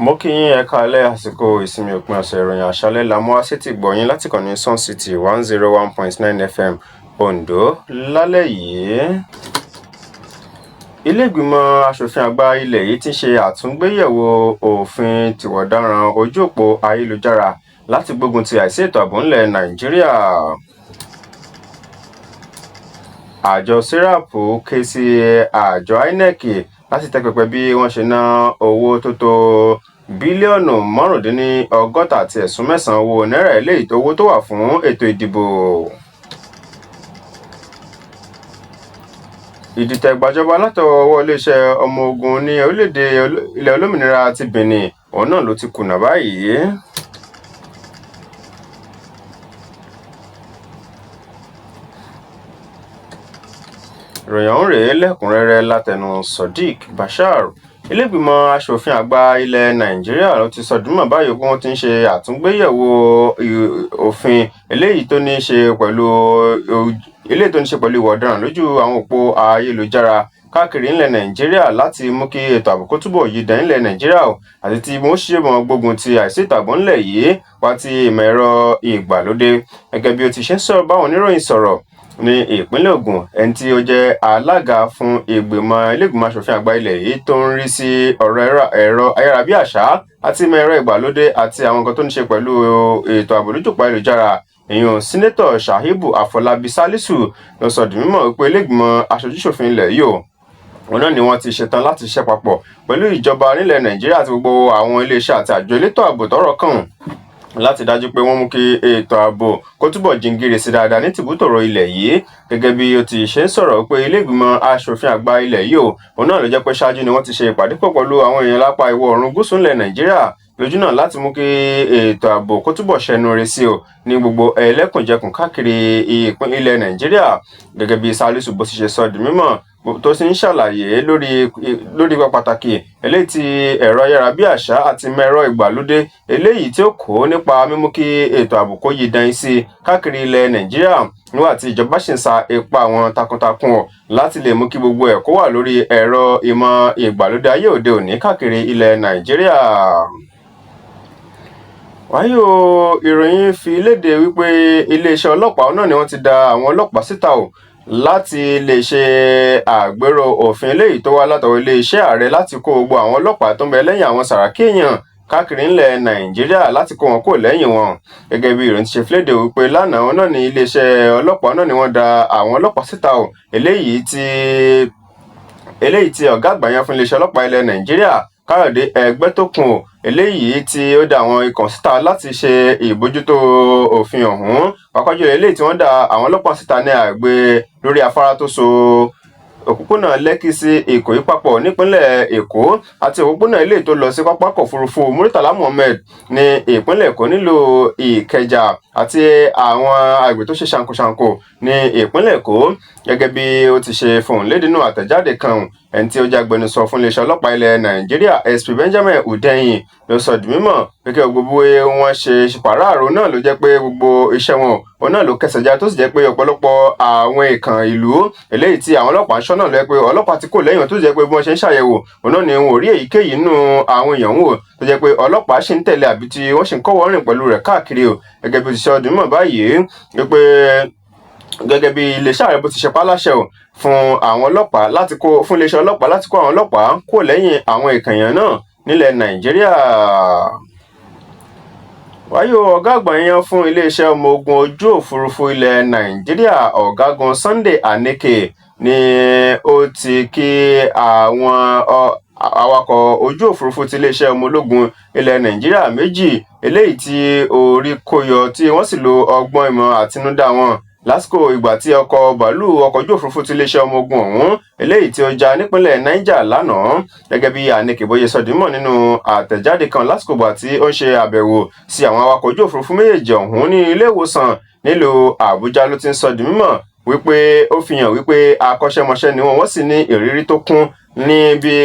Mo kí yín ẹ káalẹ́ àsìkò ìsinmi òpin ọ̀sẹ̀ ìròyìn àṣálẹ́ la mú wá sétí gbọ̀yìn láti kàn ní Sun City 101.9 FM Ondo lálẹ́ yìí. Ilé ìgbìmọ̀ aṣòfin àgbà ilẹ̀ yìí ti ṣe àtúngbéyẹ̀wò òfin tìwọ̀daràn ojú òpó ayélujára láti gbógun ti àìsí ètò ààbò ńlẹ̀ Nàìjíríà. Àjọ SERAP ké sí àjọ INEC láti tẹ́ pẹpẹ bí wọ́n ṣe ná owó tó tó bílíọ̀nù márùndínlọ́gọ́ta àti ẹ̀sún mẹ́sàn-án owó náírà eléyìí tó owó tó wà fún ètò ìdìbò. Ìdìtẹ̀gbàjọba látọwọ́ iléeṣẹ́ ọmọ ogun ní orílẹ̀-èdè ilẹ̀ olómìnira ti Benin òun náà ló ti kùnà báyìí. Ìròyìn ọ̀hún rèé lẹ́kùnrẹ́rẹ́ látẹnu Sodiq Bashir. Ilé ìgbìmọ̀ aṣòfin àgbà ilẹ̀ Nàìjíríà ló ti sọdúnmọ̀ báyìí pé wọ́n ti ń ṣe àtúngbéyẹ̀wò òfin eléyìí tó ní ṣe pẹ̀lú ìwà ọ̀daràn lójú àwọn òpó ayélujára káàkiri ilẹ̀ Nàìjíríà láti mú kí ètò ààbò kó túbọ̀ yí dán ilẹ̀ Nàìjíríà àti tí wọ́n ṣe mọ́ gbógun ti àìsí ètò ààbò ńlẹ̀ yìí wá ti ìmọ̀ ẹ̀rọ ìgbàlódé. Gẹ́gẹ́ bí ó ti ṣe ń sọ̀rọ̀ báwọn oníròyìn sọ̀rọ̀ ní ìpínlẹ̀ Ògùn, ẹni tí ó jẹ́ alága fún ilé ìgbìmọ̀ aṣòfin àgbà ilẹ̀ yìí tó ń rí sí ọ̀rọ̀ ẹ̀rọ ayárabíàṣá àti ìmọ̀ ẹ̀rọ ìgbàlódé àti àwọn nǹkan tó ní ṣe pẹ̀lú ètò ààbò lójú òpó ayélujára, èèyàn Sínátọ̀ Ṣàhíbù Àfọlábí Sálísù ló sọ di mímọ̀ wípé ilé ìgbìmọ̀ aṣojú-ṣòfin ilẹ̀ yìí òun náà ni wọ́n ti ṣetán láti ṣiṣẹ́ papọ̀ pẹ̀lú ìjọba nílẹ̀ Nàìjíríà àti gbogbo àwọn iléeṣẹ́ àti àjọ elétò ààbò tọ́rọ̀ kàn láti dájú pé wọ́n mú kí ètò ààbò kó túbọ̀ jíngire sí dáadáa ní tìbútòrò ilẹ̀ yìí. Gẹ́gẹ́ bí ó ti ṣe ń sọ̀rọ̀ pé ilé ìgbìmọ̀ aṣòfin àgbà ilẹ̀ yìí òun náà ló jẹ́ pé ṣáájú ni wọ́n ti ṣe ìpàdé pọ̀ pẹ̀lú àwọn èèyàn lápá ìwọ̀ oòrùn gúúsù ilẹ̀ Nàìjíríà lójú náà láti mú kí ètò ààbò kó túbọ̀ ṣẹnu rẹ̀ sí ní gbogbo ẹlẹ́kùnjẹkùn káàkiri ilẹ̀ Nàìjíríà. Gẹ́gẹ́ bí Sálísù bó ti ṣe sọ di mímọ̀ tó sì ń ṣàlàyé lórí ipa pàtàkì eléyìí tí ẹ̀rọ ayárabíàṣá àti ẹ̀rọ ìgbàlódé eléyìí tí ó kó nípa mímú kí ètò ààbò kó yí dán sí káàkiri ilẹ̀ Nàìjíríà nígbà tí ìjọba ṣì ń sa ipá wọn takuntakun láti lè mú kí gbogbo ẹ̀ kó wà lórí ẹ̀rọ ìmọ̀ ìgbàlódé ayé òde òní káàkiri ilẹ̀ Nàìjíríà. Wáyé ìròyìn fi léde wípé iléeṣẹ́ ọlọ́pàá náà ni wọ́n ti da àwọn ọlọ́pàá síta láti lè ṣe àgbérò òfin eléyìí tó wá látọwọ́ iléeṣẹ́ ààrẹ láti kó gbogbo àwọn ọlọ́pàá tó ń bẹ lẹ́yìn àwọn sàràkí èèyàn káàkiri ńlẹ̀ Nàìjíríà láti kó wọn kó lẹ́yìn wọn. Gẹ́gẹ́ bí ìròyìn ti ṣe fìlédè wípé lánàá náà ni iléeṣẹ́ ọlọ́pàá náà ni wọ́n da àwọn ọlọ́pàá síta eléyìí tí ọ̀gá àgbà yẹn fún iléeṣẹ́ ọlọ́pàá ilẹ̀ Nàìjíríà Káyọ̀dé Ẹgbẹ́tókun eléyìí tí ó dá àwọn ikọ̀ síta láti ṣe ìbójútó òfin ọ̀hún, pàápàá jùlọ eléyìí tí wọ́n dá àwọn ọlọ́pàá síta ní àgbè lórí afárá tó so òpópónà Lẹ́kì sí Ìkòyí papọ̀ nípínlẹ̀ Èkó àti òpópónà eléyìí tó lọ sí pápákọ̀ òfurufú Murtala Muhammed ní ìpínlẹ̀ Èkó nílùú Ìkẹjà àti àwọn àgbè tó ṣe ṣàǹkóṣàǹkó ní ìpínlẹ̀ Èkó. Gẹ́gẹ́ bí ó ti ṣe fohùn lédè nínú àtẹ̀jáde kan, ẹni tí ó jẹ́ agbẹnusọ fún iléeṣẹ́ ọlọ́pàá ilẹ̀ Nàìjíríà SP Benjamin Hundeyin ló sọ di mímọ̀ pé kí gbogbo wọn ṣe pàráàrò náà ló jẹ́ pé gbogbo iṣẹ́ wọn òun náà ló kẹsẹ̀ já tó sì jẹ́ pé ọ̀pọ̀lọpọ̀ àwọn ìkàn ìlú eléyìí tí àwọn ọlọ́pàá ń ṣọ́ náà ló jẹ́ pé ọlọ́pàá ti kò lẹ́yìn tó jẹ́ pé bí wọ́n ṣe ń ṣàyẹ̀wò òun náà ni wọn ò rí èyíkéyìí nínú àwọn èèyàn wò tó jẹ́ pé ọlọ́pàá ṣì ń tẹ̀lé àbí tí wọ́n ṣì ń kọ́wọ́ rìn pẹ̀lú rẹ̀ káàkiri gẹ́gẹ́ bí ó ti ṣe ọdún mọ̀ báyìí wípé gẹ́gẹ́ bí iléeṣẹ́ ààrẹ bó ti ṣe páláṣẹ fún iléeṣẹ́ ọlọ́pàá láti kó àwọn ọlọ́pàá kó lẹ́yìn àwọn ìkànnì náà nílẹ̀ Nàìjíríà. Wáyé ọ̀gá àgbà yẹn fún iléeṣẹ́ ọmọ ogun ojú òfurufú ilẹ̀ Nàìjíríà ọ̀gágun Sunday Aneke ni ó ti kí àwọn awakọ̀ ojú òfurufú ti iléeṣẹ́ ọmọ ológun ilẹ̀ Nàìjíríà méjì eléyìí tí orí kó yọ tí wọ́n sì lo ọgbọ́n ìmọ̀ àtinúdá wọn lásìkò ìgbà tí ọkọ̀ ojú òfurufú ti iléeṣẹ́ ọmọ ogun ọ̀hún eléyìí tí ó já nípínlẹ̀ Niger lánàá. Gẹ́gẹ́ bí Aneke bóyá sọ dímọ̀ nínú àtẹ̀jáde kan lásìkò ìgbà tí ó ń ṣe àbẹ̀wò sí àwọn awakọ̀ ojú òfurufú méjèèjì ọ̀hún ní ilé ìwòsàn nílùú Àbújá ló ti ń sọ di mímọ̀ wípé ó fi hàn wípé akọ́ṣẹ́mọṣẹ́ ni wọ́n sì ní ìrírí tó kún ní bí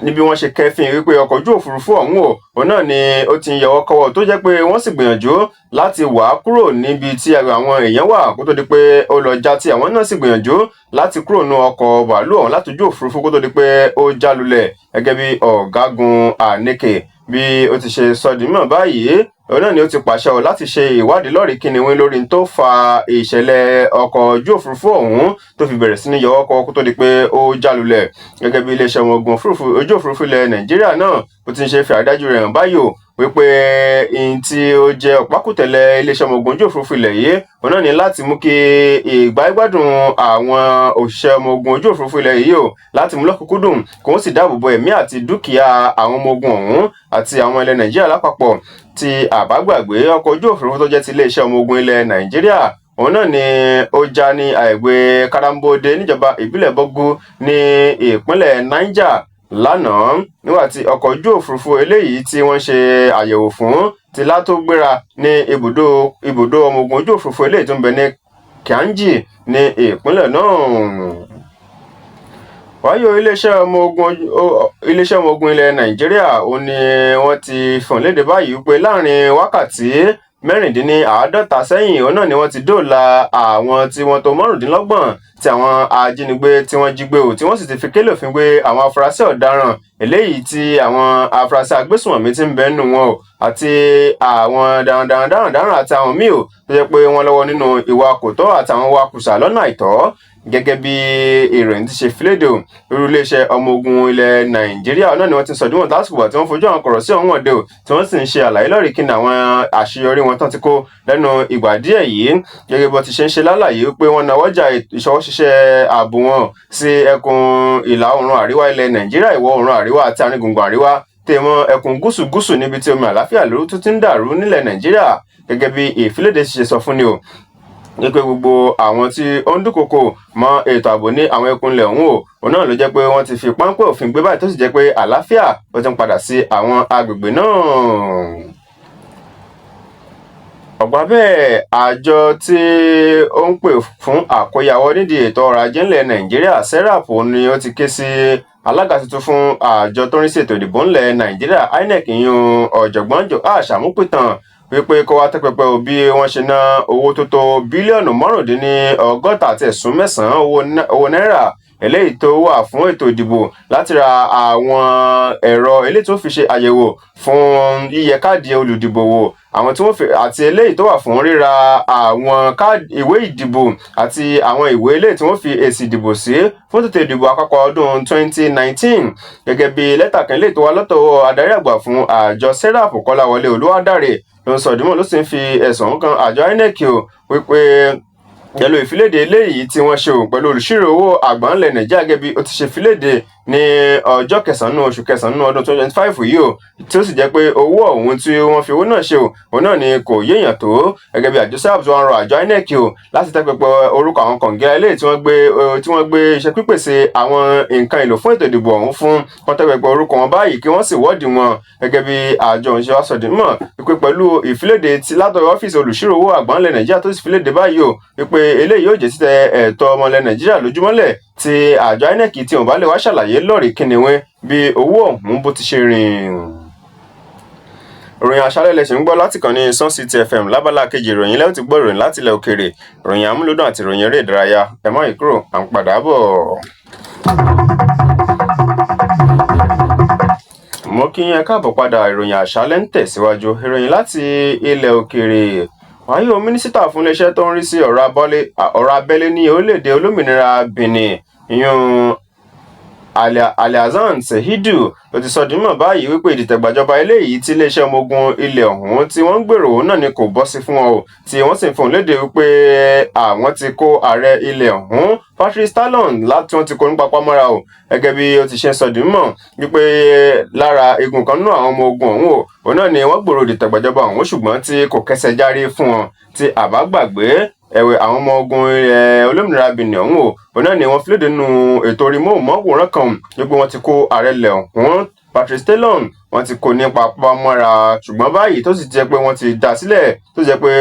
níbi wọ́n ṣe kẹ́fìn wípé ọkọ̀ ojú òfurufú ọ̀hún òun náà ni ó ti ń yọwọ́ kọ́wọ́ tó jẹ́ pé wọ́n sì gbìyànjú láti wà á kúrò níbi tí àwọn èèyàn wà kó tó di pé ó lọ já tí àwọn náà sì gbìyànjú láti kúrò nínú ọkọ̀ bàálù ọ̀hún láti ojú òfurufú kó tó di pé ó já lulẹ̀ gẹ́gẹ́ bí ọ̀gágun Aneke bí ó ti ṣe sọ di mímọ̀ báyìí òun náà ni ó ti pàṣẹ láti ṣe ìwádìí lọ́ọ̀rì kìnìún lórí tó fa ìṣẹ̀lẹ̀ ọkọ̀ ojú òfurufú ọ̀hún tó fi bẹ̀rẹ̀ sí ní yọwọ́ kọ́wọ́ kó tó di pé ó já lulẹ̀ gẹ́gẹ́ bí iléeṣẹ́ ọmọ ogun ojú òfurufú ilẹ̀ Nàìjíríà náà ó ti ń ṣe fi àrídájú rẹ̀ hàn báyìí wípé ihun tí ó jẹ́ ọ̀pákùtẹ̀lẹ̀ iléeṣẹ́ ọmọ ogun ojú òfurufú ilẹ̀ yìí òun náà ní láti mú kí ìgbáyégbádùn àwọn òṣìṣẹ́ ọmọ ogun ojú òfurufú ilẹ̀ yìí láti mú lọ́kùnkúndùn kí wọ́n sì dáàbò bo ẹ̀mí àti dúkìá àwọn ọmọ ogun ọ̀hún àti àwọn ilẹ̀ Nàìjíríà lápapọ̀ tí àbágbàgbé ọkọ̀ ojú òfurufú tó jẹ́ ti iléeṣẹ́ ọmọ ogun ilẹ̀ Nàìjíríà òun náà ni ó já ní àìgbé Karambode níjọba ìbílẹ̀ Bọ́gú ní ìpínlẹ̀ Niger lánàá nígbà tí ọkọ̀ ojú òfurufú eléyìí tí wọ́n ṣe àyẹ̀wò fún ti látó gbéra ní ibùdó ọmọ ogun ojú òfurufú eléyìí tó ń bẹ ní Kainji ní ìpínlẹ̀ náà. wáyé iléeṣẹ́ ọmọ ogun ilẹ̀ Nàìjíríà ó ní wọ́n ti fọ̀n léde báyìí wípé láàrin wákàtí mẹ́rìndínláàádọ́ta sẹ́yìn òun náà ni wọ́n ti dóòlà àwọn tí wọ́n tó márùndínlọ́gbọ̀n tí àwọn ajínigbé tí wọ́n jí gbé tí wọ́n sì ti fi kélé òfin gbé àwọn afurasí ọ̀daràn eléyìí tí àwọn afurasí agbésùnmọ̀mí ti ń bẹ nínú wọn àti àwọn darandaran àti àwọn míì tó jẹ́ pé wọ́n lọ́wọ́ nínú ìwà kòtọ́ àtàwọn wakùsà lọ́nà àìtọ́ gẹ́gẹ́ bí ìròyìn ti ṣe filédè irú iléeṣẹ́ ọmọ ogun ilẹ̀ Nàìjíríà náà ni wọ́n ti sọdúnwọ̀n lásìkò tí wọ́n fojú àwọn kọ̀rọ̀ sí ọ̀hún ọ̀dẹ tí wọ́n sì ń ṣe àlàyé lọ́rìí kí ni àwọn àṣeyọrí wọn tán ti kó lẹ́nu ìgbà díẹ̀ yìí gẹ́gẹ́ bó ti ṣe ń ṣe lálàyé pé wọ́n nawọ́jà ìṣọwọ́ṣiṣẹ́ ààbò wọn sí ẹkùn ìlà oòrùn àríwá ilẹ̀ Nàìjíríà ìwọ̀ oòrùn àríwá àti àárín gbùngbùn àríwá tèmọ́ ẹkùn gúúsù níbi tí omi àláfíà lóru tó ti ń dàrú nílẹ̀ Nàìjíríà gẹ́gẹ́ bí ìfilédè ṣe sọ fún ni wípé gbogbo àwọn tí ó ń dúnkokò mọ́ ètò ààbò ní àwọn ẹkùnlẹ̀ ọ̀hún òun náà ló jẹ́ pé wọ́n ti fi páńpẹ́ òfin gbé báyìí tó sì jẹ́ pé àlàáfíà ó ti ń padà sí àwọn agbègbè náà. ọ̀gbà bẹ́ẹ̀ àjọ tí ó ń pè fún àkóyawọ́ nídìí ètò ọrọ̀ ajé ńlẹ̀ Nàìjíríà SERAP ni ó ti ké sí alága tuntun fún àjọ tó ń rí sí ètò ìdìbò ńlẹ̀ Nàìjíríà INEC ìyún ọ̀jọ̀gbọ́n Joash Amupitan wípé kó wá tẹ́pẹpẹ bí wọ́n ṣe ná owó tó tó bílíọ̀nù márùndínlọ́gọ́ta àti ẹ̀sùn mẹ́sàn-án owó náírà eléyìí tó wà fún ètò ìdìbò láti ra àwọn ẹ̀rọ eléyìí tó fi ṣe àyẹ̀wò fún yíyẹ káàdì olùdìbò wò àwọn tí wọ́n fi àti eléyìí tó wà fún ríra àwọn ìwé ìdìbò àti àwọn ìwé eléyìí tí wọ́n fi èsì ìdìbò sí fún tètè ìdìbò àpapọ̀ ọdún 2019 gẹ́gẹ́ bí lẹ́tà kan eléyìí tó wá lọ́tọ̀ adarí àgbà fún àjọ SERAP Kọ́láwọlé Olúwadáre ló ń sọ ìdímọ̀ ló sì ń fi ẹ̀sùn kan àjọ INEC wípé pẹ̀lú ìfiléde eléyìí tí wọ́n ṣe pẹ̀lú olùṣírò owó àgbà ńlẹ̀ Nàìjíríà gẹ́gẹ́ bí ó ti ṣe filéde ní ọjọ́ kẹsàn-án oṣù kẹsàn-án ọdún 2025 yìí tí ó sì jẹ́ pé owó ọ̀hún tí wọ́n fi owó náà ṣe òun náà ni kò yéèyàn tó gẹ́gẹ́ bí àjọ SERAP tó ń rọ àjọ INEC láti tẹ́ pẹpẹ orúkọ àwọn kọ̀ǹgẹ́ eléyìí tí wọ́n gbé iṣẹ́ pípèsè àwọn nǹkan èlò fún ètò ìdìbò ọ̀hún fún wọ́n tẹ́ pẹpẹ orúkọ wọn báyìí kí wọ́n sì wọ́ọ̀dì wọn gẹ́gẹ́ bí àjọ òǹṣẹ́ wa sọ̀dí mọ̀ wípé pẹ̀lú ìfiléde ti látọ̀rọ̀ ọ́fíìsì olùṣírò owó àgbà ńlẹ̀ Nàìjíríà tó sì filéde báyìí wípé eléyìí yóò jẹ́ títẹ ẹ̀tọ́ ọmọ ilẹ̀ Nàìjíríà lójúmọ́lẹ̀ tí àjọ INEC tí wọ́n bá lè wá ṣàlàyé lọ́ọ̀rì kìnìún bí owó ọ̀hún bó ti ṣe rìn. ìròyìn àṣálẹ́ lẹ ṣì ń gbọ́ láti kàn ní Sun City FM lábala kejì ìròyìn lẹ́yìn tí gbọ́ ìròyìn láti ilẹ̀ òkèèrè ìròyìn amúlùdùn àti ìròyìn eré ìdárayá ẹ má yí kúrò à ń padà bọ̀. mo kí yín káàbọ̀ padà ìròyìn àṣálẹ́ ń tẹ̀síwájú ìròyìn láti ilẹ̀ òkèèrè wáyé o mínísítà fún iléeṣẹ́ tó ń rí sí ọ̀rọ̀ abẹ́lé ní orílẹ̀-èdè olómìnira Benin ìyún Alhassan Saheed ló ti sọ di mímọ̀ báyìí wípé ìdìtẹ̀gbàjọba eléyìí tí iléeṣẹ́ ọmọ ogun ilẹ̀ ọ̀hún tí wọ́n ń gbèrò náà ni kò bọ́ sí fún wọn tí wọ́n sì ń fòun léde wípé àwọn ti kó ààrẹ ilẹ̀ ọ̀hún Patrice Talon láti wọ́n ti kó nípa pamọ́ra gẹ́gẹ́ bí ó ti ṣe ń sọ di mímọ̀ wípé lára igun kan nínú àwọn ọmọ ogun ọ̀hún òun náà ni wọ́n gbèrò ìdìtẹ̀gbàjọba ọ̀hún ṣùgbọ́n tí kò kẹsẹ̀ járí fún wọn tí àbá gbàgbé ẹ̀wẹ̀ àwọn ọmọ ogun olómìnira Benin ọ̀hún òun náà ni wọ́n filéde nínú ètò orí móhùnmáwòrán kan wípé wọ́n ti kó ààrẹ ilẹ̀ ọ̀hún Patrice Talon wọ́n ti kó nípa pamọ́ra ṣùgbọ́n báyìí tó sì jẹ́ pé wọ́n ti dá sílẹ̀ tó jẹ́ pé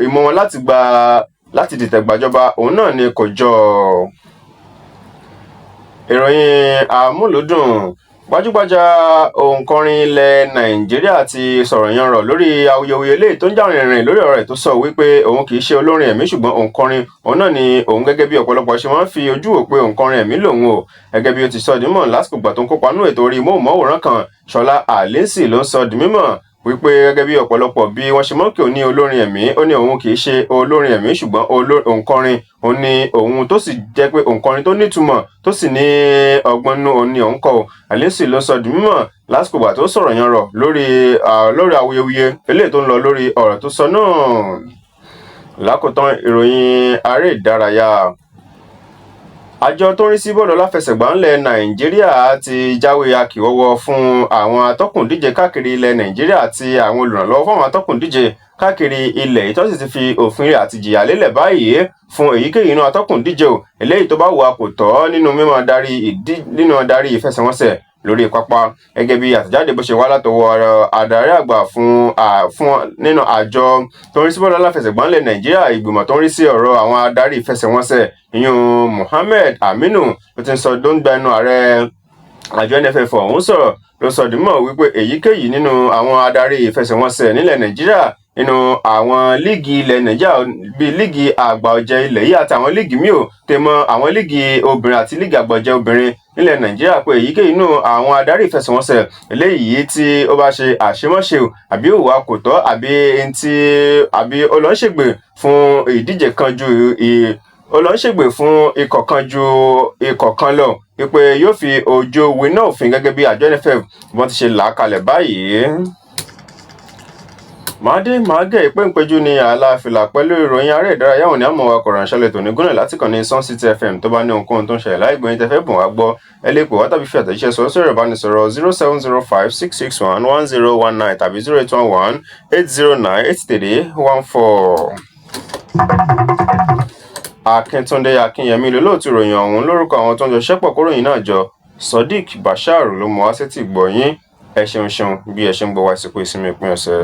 ìmọ̀ wọn láti dìtẹ̀gbàjọba òun náà ni kò jọ. ìròyìn àmúlòdùn gbajúgbajà òǹkọrin ilẹ̀ nàìjíríà ti sọ̀rọ̀ yanrọ̀ lórí awuyewuye eléyìí tó ń jà rìnrìn lórí ọ̀rọ̀ ẹ̀ tó sọ wípé òun kì í ṣe olórin ẹ̀mí ṣùgbọ́n òǹkọrin òun náà ni òun gẹ́gẹ́ bí ọ̀pọ̀lọpọ̀ ṣe máa ń fi ojú wò pé òǹkọrin ẹ̀mí lòun o gẹ́gẹ́ bí ó ti sọ di mímọ̀ lásìkò ìgbà tó ń kópa nínú ètò orí móhùnmáwòrán kan Ṣọlá Allyson ló ń sọ di mímọ̀ wípé gẹ́gẹ́ bí ọ̀pọ̀lọpọ̀ bí wọ́n ṣe mọ̀ kí òun ní olórin ẹ̀mí ó ní òun kì í ṣe olórin ẹ̀mí ṣùgbọ́n òǹkọrin òun ni òun tó sì jẹ́ pé òǹkọrin tó nítumọ̀ tó sì ní ọgbọ́n nínú òun ni òun kọ Allyson ló sọ di mímọ̀ lásìkò ìgbà tó sọ̀rọ̀ yanrọ̀ lórí awuyewuye eléyìí tó ń lọ lórí ọ̀rọ̀ tó sọ náà. Lákòótán ìròyìn aré ìdárayá àjọ tó ń rí sí bọ́ọ̀lù aláfẹsẹ̀gbá ńlẹ̀ nàìjíríà ti jáwé akíwọ́wọ́ fún àwọn atọ́kùndíje káàkiri ilẹ̀ nàìjíríà àti àwọn olùrànlọ́wọ́ fún àwọn atọ́kùndíje káàkiri ilẹ̀ yìí tó sì ti fi òfin rẹ̀ àti jìyà lélẹ̀ báyìí fún èyíkéyìí inú atọ́kùndíje o eléyìí tó bá wà kò tọ́ nínú mímọ́ darí ìfẹsẹ̀wọnsẹ̀ lórí pápá gẹ́gẹ́ bí àtẹ̀jáde bó ṣe wá látọwọ́ adarí àgbà fún nínú àjọ tó ń rí sí bọ́ọ̀lù aláfẹsẹ̀gbá ńlẹ̀ nàìjíríà ìgbìmọ̀ tó ń rí sí ọ̀rọ̀ àwọn adarí ìfẹsẹ̀wọnsẹ̀ ìyún Mohammed Aminu ló ti ń sọ dóńgbà ẹnu ààrẹ àjọ NFF ọ̀hún sọ̀rọ̀ ló sọ dìmọ̀ wípé èyíkéyìí nínú àwọn adarí ìfẹsẹ̀wọnsẹ̀ nílẹ̀ nàìjíríà nínú àwọn líìgì ilẹ̀ nàìjíríà bíi líìgì àgbà ọ̀jẹ̀ ilẹ̀ yìí àti àwọn líìgì míì ò tẹ̀ mọ́ àwọn líìgì obìnrin àti líìgì àgbà ọ̀jẹ̀ obìnrin nílẹ̀ nàìjíríà pé èyíkéyìí nínú àwọn adarí ìfẹsẹ̀wọnsẹ̀ eléyìí tí ó bá ṣe àṣemáṣe àbí òwà kò tọ́ àbí ó lọ ń ṣègbè fún ìdíje kan ju olóńṣègbè fún ikọ̀ kan ju ikọ̀ kan lọ wípé yóò fi ojú winá òfin gẹ́gẹ́ bí àjọ NFF wọ́n ti ṣe là á kalẹ̀ báyìí. màágẹ̀ ìpéǹpéjú ní àlàáfíà pẹ̀lú ìròyìn aré ìdárayá òní àmọ́ wa kọ̀ọ̀rọ̀ ìṣẹ̀lẹ̀ tòní gúnlẹ̀ láti kàn ní Sun City FM tó bá ní ohunkóhun tó ń ṣẹlẹ̀ láì gbóyin tẹ́fẹ́ bùn wá gbọ́ ẹ lè pè wá tàbí fi àtẹ̀jíṣẹ́ sọ̀rọ̀ ìbánisọ̀rọ̀ 07056611019 tàbí 08118098314. Akíntúndé Akínyẹmí lolóòtú ìròyìn ọ̀hún lórúkọ àwọn tó ń jọ ṣẹ́pọ̀ kóròyìn náà jọ Sodiq Bashir ló mú wá sétí gbọ̀yìn ẹ ṣeun bí ẹ ṣe ń gbọ́ wá sípò ìsinmi ìpín ọ̀sẹ̀.